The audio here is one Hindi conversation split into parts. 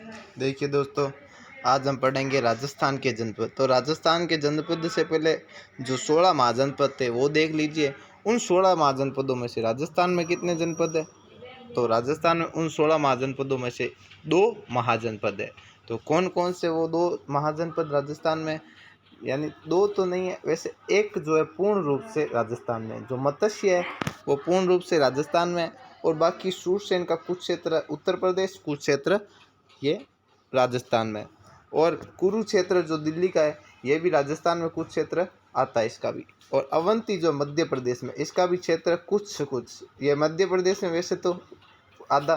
देखिए दोस्तों, आज हम पढ़ेंगे राजस्थान के जनपद। तो राजस्थान के जनपद से पहले जो 16 महाजनपद थे वो देख लीजिए। उन 16 महाजनपदों में से राजस्थान में कितने जनपद है? तो राजस्थान में उन 16 महाजनपदों में से 2 महाजनपद है। तो कौन कौन से वो 2 महाजनपद राजस्थान में, यानी 2 तो नहीं है वैसे, एक जो है पूर्ण रूप से राजस्थान में, जो मत्स्य है वो पूर्ण रूप से राजस्थान में, और बाकी सूरसेन का कुछ क्षेत्र उत्तर प्रदेश, कुछ क्षेत्र ये राजस्थान में, और कुरुक्षेत्र जो दिल्ली का है ये भी राजस्थान में कुछ क्षेत्र आता है इसका भी, और अवंती जो मध्य प्रदेश में, इसका भी क्षेत्र कुछ कुछ, ये मध्य प्रदेश में वैसे तो आधा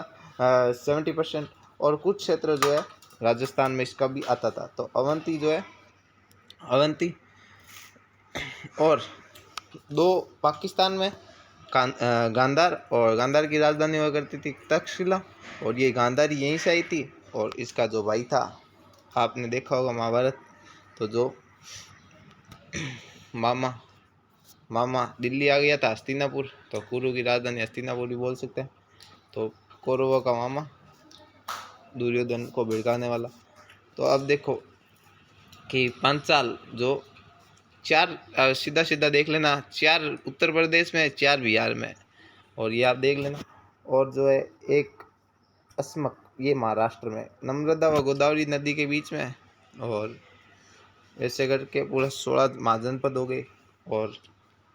70%, और कुछ क्षेत्र जो है राजस्थान में इसका भी आता था। तो अवंती जो है, अवंती, और 2 पाकिस्तान में गांधार, और गांधार की राजधानी हुआ करती थी तक्षशिला, और ये गांधारी यहीं से आई थी। और इसका जो भाई था, आपने देखा होगा महाभारत, तो जो मामा दिल्ली आ गया था, हस्तिनापुर, तो कुरु की राजधानी हस्तिनापुर भी बोल सकते हैं। तो कौरवों का मामा, दुर्योधन को भिड़काने वाला। तो अब देखो कि पांचाल जो 4 सीधा सीधा देख लेना, 4 उत्तर प्रदेश में, 4 बिहार में, और ये आप देख लेना। और जो है एक अस्मक, ये महाराष्ट्र में, नर्मदा व गोदावरी नदी के बीच में, और ऐसे करके पूरा 16 महाजनपद हो गए। और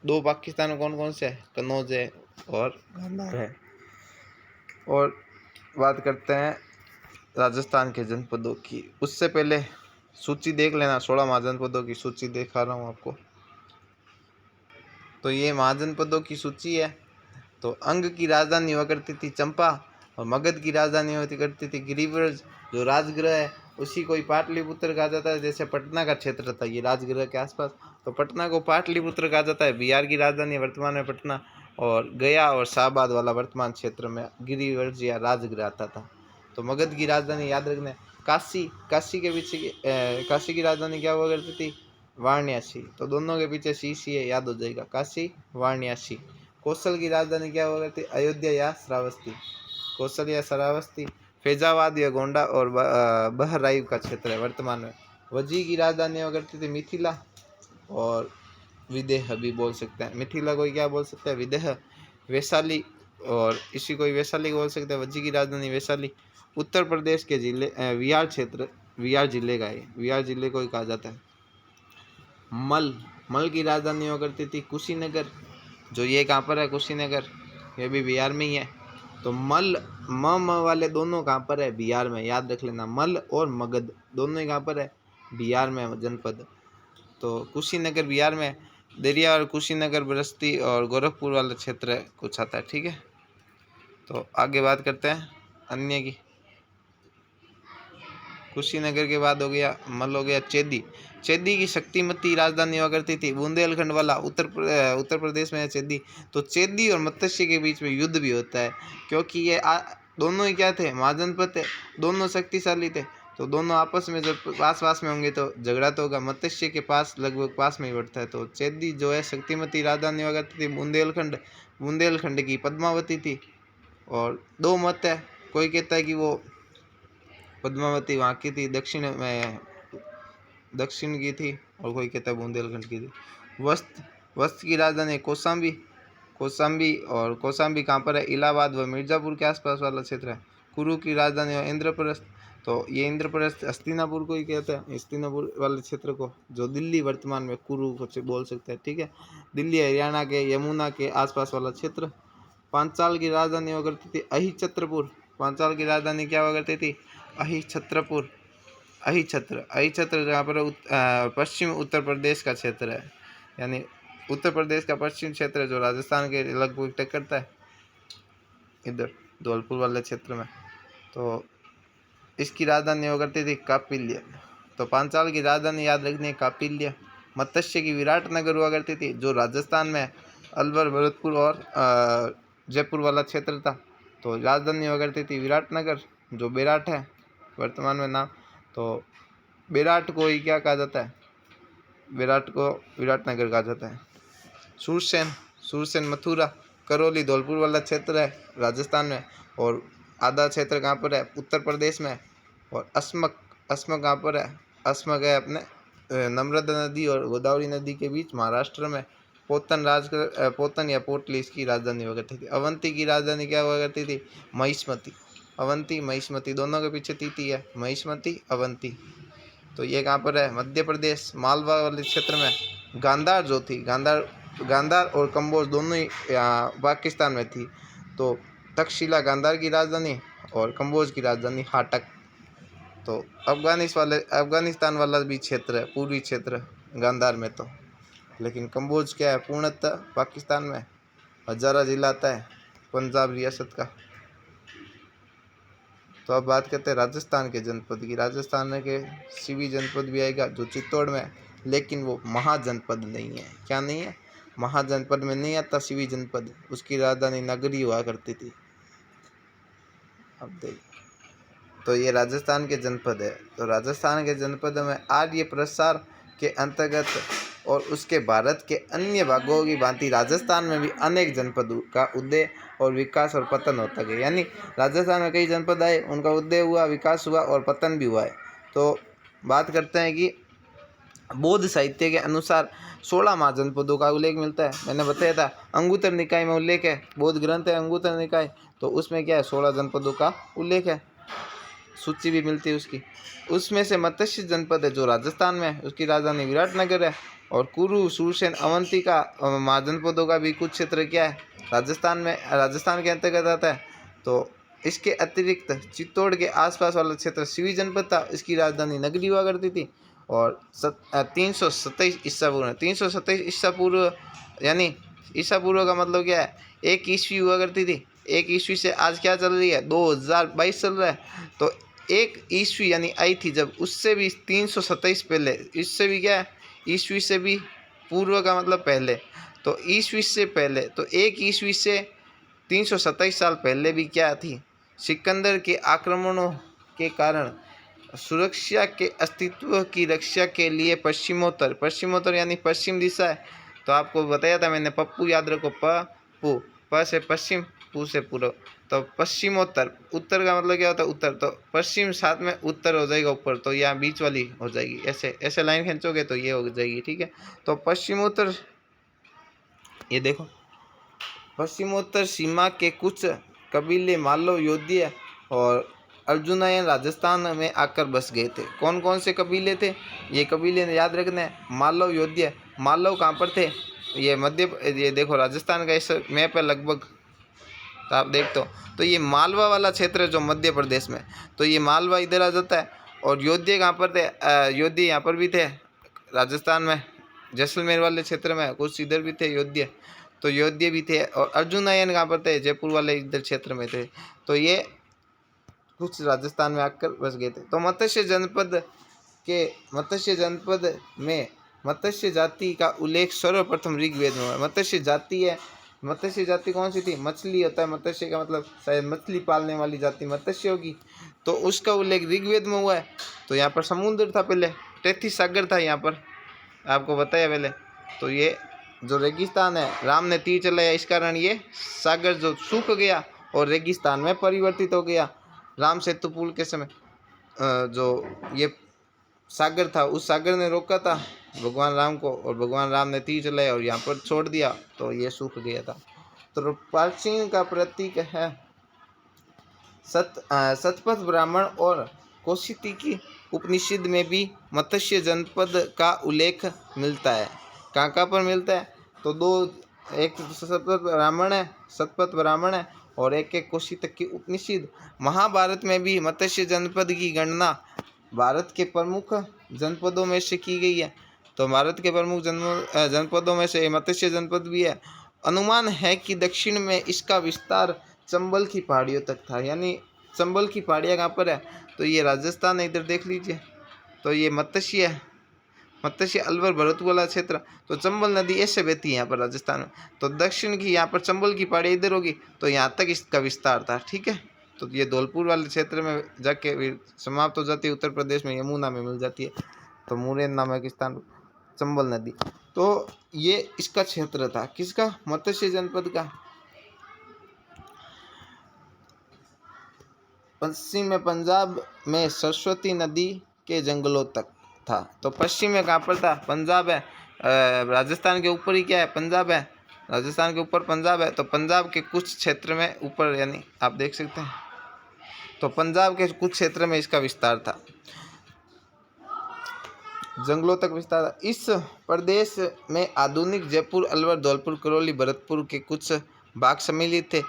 2 पाकिस्तान में कौन कौन से है? कन्नौज है और गांधार है। और बात करते हैं राजस्थान के जनपदों की, उससे पहले सूची देख लेना, 16 महाजनपदों की सूची दिखा रहा हूँ आपको। तो ये महाजनपदों की सूची है। तो अंग की राजधानी हुआ करती थी चंपा, और मगध की राजधानी होती करती थी गिरिव्रज। जो राजगृह है उसी को ही पाटलिपुत्र कहा जाता है। जैसे पटना का क्षेत्र था ये राजगृह के आसपास, तो पटना को पाटलिपुत्र कहा जाता है। बिहार की राजधानी वर्तमान में पटना, और गया और शाहबाद वाला वर्तमान क्षेत्र में गिरिव्रज या राजगृह आता था। तो मगध की राजधानी याद रखना, काशी, काशी के पीछे काशी की राजधानी क्या हुआ करती थी? वाराणसी। तो दोनों के पीछे सी है, याद हो जाएगा, काशी वाराणसी। कौशल की राजधानी क्या हुआ करती? अयोध्या या श्रावस्ती, कौशल या श्रावस्ती। फैजाबाद या गोंडा और बहराइच का क्षेत्र है वर्तमान में। वजी की राजधानी हुआ करती थी मिथिला और विदेह भी बोल सकते हैं। मिथिला को क्या बोल सकते हैं? विदेह। वैशाली, और इसी को वैशाली बोल सकते हैं। वजी की राजधानी वैशाली। उत्तर प्रदेश के जिले विहार क्षेत्र, विहार जिले का है, विहार जिले को ही कहा जाता है। मल की राजधानी हुआ करती थी कुशीनगर। जो ये कहाँ पर है? कुशीनगर, ये भी बिहार में ही है। तो मल म वाले दोनों कहाँ पर है? बिहार में, याद रख लेना। मल और मगध दोनों ही कहाँ पर है? बिहार में जनपद। तो कुशीनगर बिहार में, दरिया और कुशीनगर बस्ती और गोरखपुर वाला क्षेत्र कुछ आता है, ठीक है। तो आगे बात करते हैं अन्य की। कुशीनगर के बाद हो गया मल, हो गया चेदी। चेदी की शक्तिमती राजधानी हुआ करती थी बुंदेलखंड वाला, उत्तर प्रदेश में है चेदी। तो चेदी और मत्स्य के बीच में युद्ध भी होता है, क्योंकि ये दोनों ही क्या थे? महाजनपद थे, दोनों शक्तिशाली थे। तो दोनों आपस में जब पास में होंगे तो झगड़ा तो होगा। मत्स्य के पास लगभग पास में ही बढ़ता है। तो चेदी जो है शक्तिमती राजधानी हुआ करती थी बुंदेलखंड की पद्मावती थी। और 2 मत है, कोई कहता है कि वो पद्मावती वहाँ की थी, दक्षिण की थी, और कोई कहता है बुंदेलखंड की थी। वस्त की राजधानी कौशाम्बी, और कौशाम्बी कहाँ पर है? इलाहाबाद व मिर्ज़ापुर के आसपास वाला क्षेत्र है। कुरु की राजधानी है इंद्रप्रस्थ। तो ये इंद्रप्रस्थ हस्तिनापुर को ही कहते हैं, हस्तिनापुर वाले क्षेत्र को, जो दिल्ली वर्तमान में कुरु को बोल सकते हैं, ठीक है। दिल्ली हरियाणा के यमुना के आसपास वाला क्षेत्र। पांचाल की राजधानी हुआ करती थी अहिछत्रपुर। पांचाल की राजधानी क्या हुआ करती थी? अहिछत्रपुर, अहिछत्र जहाँ पर पश्चिम उत्तर प्रदेश का क्षेत्र है, यानी उत्तर प्रदेश का पश्चिम क्षेत्र जो राजस्थान के लगभग टकराता है इधर धौलपुर वाले क्षेत्र में। तो इसकी राजधानी हुआ करती थी कापिल्य। तो पांचाल की राजधानी याद रखनी है कापिल्य। मत्स्य की विराटनगर हुआ करती थी, जो राजस्थान में अलवर, भरतपुर और जयपुर वाला क्षेत्र था। तो राजधानी हुआ करती थी विराटनगर, जो बेराट है वर्तमान में नाम। तो बेराट को ही क्या कहा जाता है? बेराट को विराटनगर कहा जाता है। सूरसेन मथुरा, करौली, धौलपुर वाला क्षेत्र है राजस्थान में। और आधा क्षेत्र कहाँ पर है? उत्तर प्रदेश में। और अस्मक, अस्मक कहाँ पर है? अस्मक है अपने नर्मदा नदी और गोदावरी नदी के बीच महाराष्ट्र में। पोतन या पोटली इसकी राजधानी हुआ करती थी। अवंती की राजधानी क्या हुआ करती थी? महिष्मती। अवंती महिष्मती दोनों के पीछे तीती है, महिष्मती अवंती। तो ये कहाँ पर है? मध्य प्रदेश मालवा वाले क्षेत्र में। गांधार जो थी, गांधार और कंबोज दोनों ही पाकिस्तान में थी। तो तक्षशिला गांधार की राजधानी और कंबोज की राजधानी हाटक। तो अफगानिस्तान वाला भी क्षेत्र है, पूर्वी क्षेत्र गांधार में। तो लेकिन कंबोज क्या है? पूर्णतः पाकिस्तान में हजारा जिला आता है, पंजाब रियासत का। तो अब बात करते हैं राजस्थान के जनपद की। राजस्थान के सीवी जनपद भी आएगा जो चित्तौड़ में है, लेकिन वो महाजनपद नहीं है। क्या नहीं है? महाजनपद में नहीं आता सीवी जनपद। उसकी राजधानी नगरी हुआ करती थी। अब देख, तो ये राजस्थान के जनपद है। तो राजस्थान के जनपद में आर्य प्रसार के अंतर्गत और उसके भारत के अन्य भागों की भांति राजस्थान में भी अनेक जनपदों का उदय और विकास और पतन होता गया। यानी राजस्थान में कई जनपद आए, उनका उदय हुआ, विकास हुआ और पतन भी हुआ है। तो बात करते हैं कि बौद्ध साहित्य के अनुसार 16 महाजनपदों का उल्लेख मिलता है। मैंने बताया था अंगुत्तर निकाय में उल्लेख है, बौद्ध ग्रंथ है अंगुत्तर निकाय, तो उसमें क्या है? 16 जनपदों का उल्लेख है, सूची भी मिलती है उसकी। उसमें से मत्स्य जनपद है जो राजस्थान में है, उसकी राजधानी विराटनगर है। और कुरु, सूरसेन, अवंती का महाजनपदों का भी कुछ क्षेत्र क्या है? राजस्थान के अंतर्गत आता है। तो इसके अतिरिक्त चित्तौड़ के आसपास वाला क्षेत्र सीवी जनपद था, इसकी राजधानी नगरी हुआ करती थी। और 327 ईसा पूर्व, 327 ईसा पूर्व यानी ईसा पूर्व का मतलब क्या है? 1 ईस्वी हुआ करती थी। 1 ईस्वी से आज क्या चल रही है? 2022 चल रहा है। तो 1 ईस्वी यानी आई थी जब, उससे भी 327 पहले, इससे भी क्या है? ईस्वी से भी पूर्व का मतलब पहले। तो ईस्वी से पहले, तो 1 ईस्वी से 327 साल पहले भी क्या थी? सिकंदर के आक्रमणों के कारण सुरक्षा के अस्तित्व की रक्षा के लिए पश्चिमोत्तर यानी पश्चिम दिशा है। तो आपको बताया था मैंने, पप्पू याद रखो, प से पश्चिम, पू से पूर्व। तो पश्चिमोत्तर, उत्तर का मतलब क्या होता है? उत्तर। तो पश्चिम साथ में उत्तर हो जाएगा ऊपर, तो यहाँ बीच वाली हो जाएगी। ऐसे ऐसे लाइन खींचोगे तो ये हो जाएगी, ठीक है। तो पश्चिमोत्तर, ये देखो, पश्चिमोत्तर सीमा के कुछ कबीले मालव, योध्या और अर्जुनायन राजस्थान में आकर बस गए थे। कौन कौन से कबीले थे? ये कबीले याद रखना है, मालव, योध्या। मालव कहाँ पर थे? ये देखो राजस्थान का इस मैप है लगभग, तो आप देखते हो। तो ये मालवा वाला क्षेत्र है जो मध्य प्रदेश में, तो ये मालवा इधर आ जाता है। और योध्या कहाँ पर थे? योध्या यहाँ पर भी थे राजस्थान में, जैसलमेर वाले क्षेत्र में, कुछ इधर भी थे योध्या, तो योध्या भी थे। और अर्जुनायन कहाँ पर थे? जयपुर वाले इधर क्षेत्र में थे। तो ये कुछ राजस्थान में आकर बस गए थे। तो मत्स्य जनपद में मत्स्य जाति का उल्लेख सर्वप्रथम ऋग्वेद में हुआ। मत्स्य जाति है, मत्स्य जाति कौन सी थी? मछली होता है मत्स्य का मतलब, शायद मछली पालने वाली जाति मत्स्य होगी। तो उसका उल्लेख ऋग्वेद में हुआ है। तो यहाँ पर समुद्र था पहले, 33 सागर था यहाँ पर, आपको बताया पहले। तो ये जो रेगिस्तान है, राम ने तीर चलाया, इस कारण ये सागर जो सूख गया और रेगिस्तान में परिवर्तित हो गया। राम सेतु पुल के समय जो ये सागर था, उस सागर ने रोका था भगवान राम को, और भगवान राम ने तीर चलाया और यहाँ पर छोड़ दिया, तो ये सूख गया था। तो प्राचीन का प्रतीक है सतपथ ब्राह्मण और कौशिकी उपनिषद में भी मत्स्य जनपद का उल्लेख मिलता है। कहाँ पर मिलता है? तो दो, एक सतपथ ब्राह्मण है और एक कौशिकी उपनिषद। महाभारत में भी मत्स्य जनपद की गणना भारत के प्रमुख जनपदों में से की गई है। तो भारत के प्रमुख जनपदों में से मत्स्य जनपद भी है। अनुमान है कि दक्षिण में इसका विस्तार चंबल की पहाड़ियों तक था। यानी चंबल की पहाड़ियाँ कहाँ पर है? तो ये राजस्थान है, इधर देख लीजिए। तो ये मत्स्य अलवर भरतपुर वाला क्षेत्र, तो चंबल नदी ऐसे बहती है यहाँ पर राजस्थान में। तो दक्षिण की यहाँ पर चंबल की पहाड़ी इधर होगी, तो यहाँ तक इसका विस्तार था, ठीक है। तो ये धौलपुर वाले क्षेत्र में जाके समाप्त हो जाती है, उत्तर प्रदेश में यमुना में मिल जाती है। तो मुरैना नामक स्थान, चंबल नदी। तो ये इसका क्षेत्र था, किसका? मत्स्य जनपद का। पश्चिम में पंजाब में सरस्वती नदी के जंगलों तक था। तो पश्चिम में कहाँ पर था? पंजाब है। राजस्थान के ऊपर ही क्या है? पंजाब है। राजस्थान के ऊपर पंजाब है, तो पंजाब के कुछ क्षेत्र में ऊपर, यानी आप देख सकते हैं, तो पंजाब के कुछ क्षेत्र में इसका विस्तार था, जंगलों तक विस्तार था। इस प्रदेश में आधुनिक जयपुर, अलवर, धौलपुर, करौली, भरतपुर के कुछ भाग सम्मिलित थे।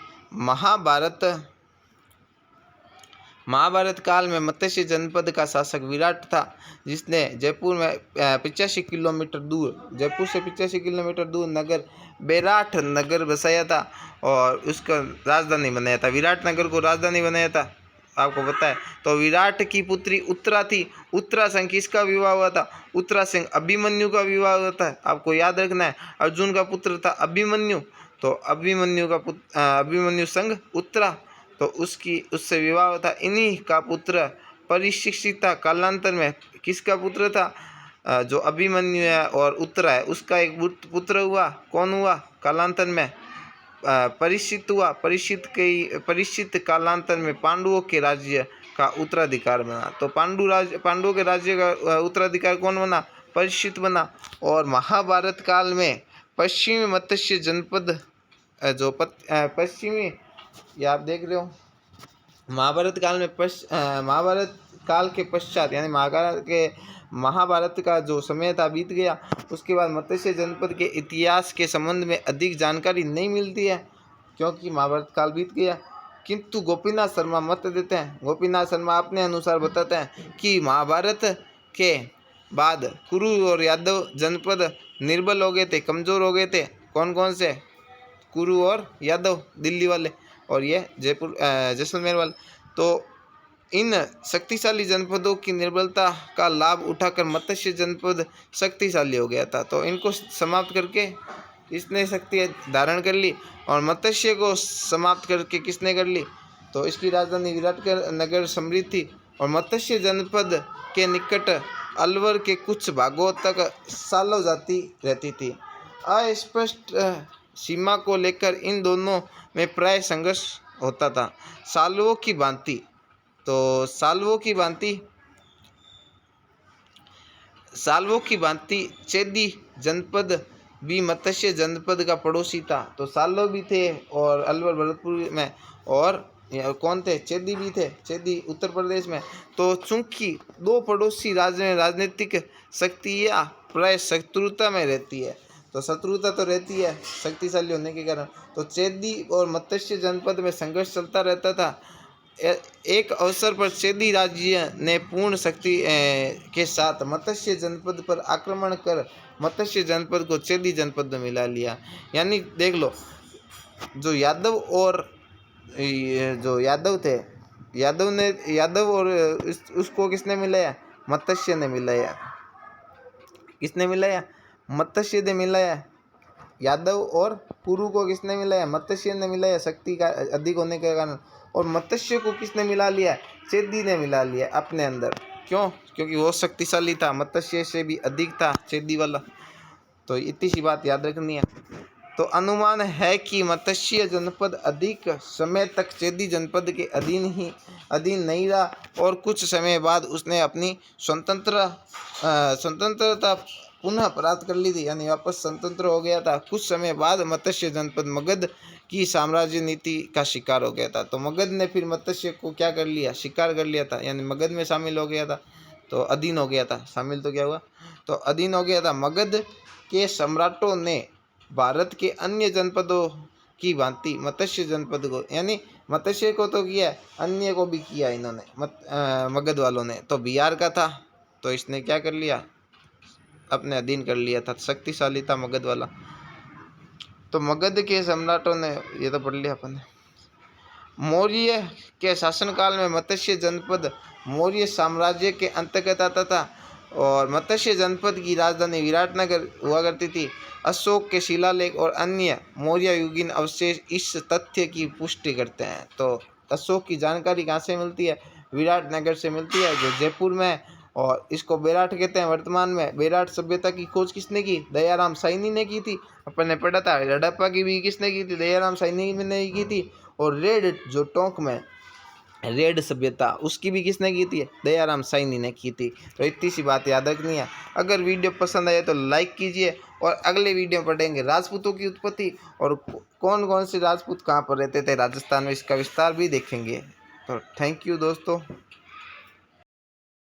महाभारत काल में मत्स्य जनपद का शासक विराट था, जिसने जयपुर में 85 किलोमीटर दूर, जयपुर से 85 किलोमीटर दूर नगर बेराठ नगर बसाया था और उसका राजधानी बनाया था। विराट नगर को राजधानी बनाया था, आपको पता है। तो विराट की पुत्री उत्तरा थी। उत्तरा संग किसका विवाह हुआ था? उत्तरा संग अभिमन्यु का विवाह हुआ था, आपको याद रखना है। अर्जुन का पुत्र था अभिमन्यु, तो अभिमन्यु संग उत्तरा, तो उससे विवाह हुआ था। इन्हीं का पुत्र परीक्षित था। कालांतर में किसका पुत्र था? जो अभिमन्यु है और उत्तरा है, उसका एक पुत्र हुआ। कौन हुआ? कालांतर में परीक्षित हुआ। परीक्षित कालांतर में पांडवों के राज्य का उत्तराधिकार बना। तो पांडवों के राज्य का उत्तराधिकार कौन बना? परीक्षित बना। और महाभारत काल में पश्चिमी मत्स्य जनपद जो पश्चिमी, ये आप देख रहे हो, महाभारत काल में महाभारत काल के पश्चात, यानी महाभारत का जो समय था बीत गया, उसके बाद मत्स्य जनपद के इतिहास के संबंध में अधिक जानकारी नहीं मिलती है, क्योंकि महाभारत काल बीत गया। किंतु गोपीनाथ शर्मा मत देते हैं। गोपीनाथ शर्मा अपने अनुसार बताते हैं कि महाभारत के बाद कुरु और यादव जनपद निर्बल हो गए थे, कमज़ोर हो गए थे। कौन कौन से? कुरु और यादव, दिल्ली वाले, और ये जैसलमेर वाले। तो इन शक्तिशाली जनपदों की निर्बलता का लाभ उठाकर मत्स्य जनपद शक्तिशाली हो गया था। तो इनको समाप्त करके इसने शक्ति धारण कर ली, और मत्स्य को समाप्त करके किसने कर ली? तो इसकी राजधानी विराट नगर समृद्ध थी, और मत्स्य जनपद के निकट अलवर के कुछ भागों तक सालो जाती रहती थी। अस्पष्ट सीमा को लेकर इन दोनों में प्राय संघर्ष होता था। सालवों की भांति, तो सालवों की भांति चेदी जनपद भी मत्स्य जनपद का पड़ोसी था। तो सालो भी थे और अलवर भरतपुर में, और कौन थे? चेदी भी थे, चेदी उत्तर प्रदेश में। तो चूंकि दो पड़ोसी राज्य में राजनीतिक शक्तियाँ प्राय शत्रुता में रहती है, तो शत्रुता तो रहती है शक्तिशाली होने के कारण, तो चेदी और मत्स्य जनपद में संघर्ष चलता रहता था। एक अवसर पर चेदी राज्य ने पूर्ण शक्ति के साथ मत्स्य जनपद पर आक्रमण कर मत्स्य जनपद को चेदी जनपद में मिला लिया। यानी देख लो, जो यादव थे, यादव और उसको किसने मिलाया? मत्स्य ने मिलाया। किसने मिलाया? मत्स्य ने मिलाया। यादव और कुरु को किसने मिलाया? मत्स्य ने मिलाया, शक्ति का अधिक होने के कारण। और मत्स्य को किसने मिला लिया? चेदी ने मिला लिया अपने अंदर। क्यों? क्योंकि वो शक्तिशाली था, मत्स्य से भी अधिक था चेदी वाला। तो इतनी सी बात याद रखनी है। तो अनुमान है कि मत्स्य जनपद अधिक समय तक चेदी जनपद के अधीन नहीं रहा, और कुछ समय बाद उसने अपनी स्वतंत्रता पुनः प्राप्त कर ली थी, यानी वापस स्वतंत्र हो गया था। कुछ समय बाद मत्स्य जनपद मगध की साम्राज्य नीति का शिकार हो गया था। तो मगध ने फिर मत्स्य को क्या कर लिया? शिकार कर लिया था, यानी मगध में शामिल हो गया था, तो अधीन हो गया था। शामिल तो क्या हुआ? तो अधीन हो गया था। मगध के सम्राटों ने भारत के अन्य जनपदों की भांति मत्स्य जनपद को, यानी मत्स्य को तो किया, अन्य को भी किया इन्होंने, मगध वालों ने। तो बिहार का था, तो इसने क्या कर लिया? अपने अधीन कर लिया था। शक्तिशाली था मगध वाला। तो मगध के सम्राटों ने, ये तो पढ़ लिया अपन ने। मौर्य के शासनकाल में मत्स्य जनपद मौर्य साम्राज्य के अंतर्गत आता था, और मत्स्य जनपद की राजधानी विराटनगर हुआ करती थी। अशोक के शिलालेख और अन्य मौर्य युगीन अवशेष इस तथ्य की पुष्टि करते हैं। तो अशोक की जानकारी कहाँ से मिलती है? विराटनगर से मिलती है, जो जयपुर में है, और इसको बेराट कहते हैं वर्तमान में। बेराट सभ्यता की खोज किसने की? दयाराम साइनी ने की थी। अपन ने पढ़ा था। हड़प्पा की भी किसने की थी? दयाराम साइनी ने की थी। और रेड जो टोंक में रेड सभ्यता उसकी भी किसने की थी? दयाराम साइनी ने की थी। तो इतनी सी बात याद रखनी है। अगर वीडियो पसंद आए तो लाइक कीजिए और अगले वीडियो में पढ़ेंगे राजपूतों की उत्पत्ति और कौन कौन से राजपूत कहाँ पर रहते थे राजस्थान में, इसका विस्तार भी देखेंगे। तो थैंक यू दोस्तों।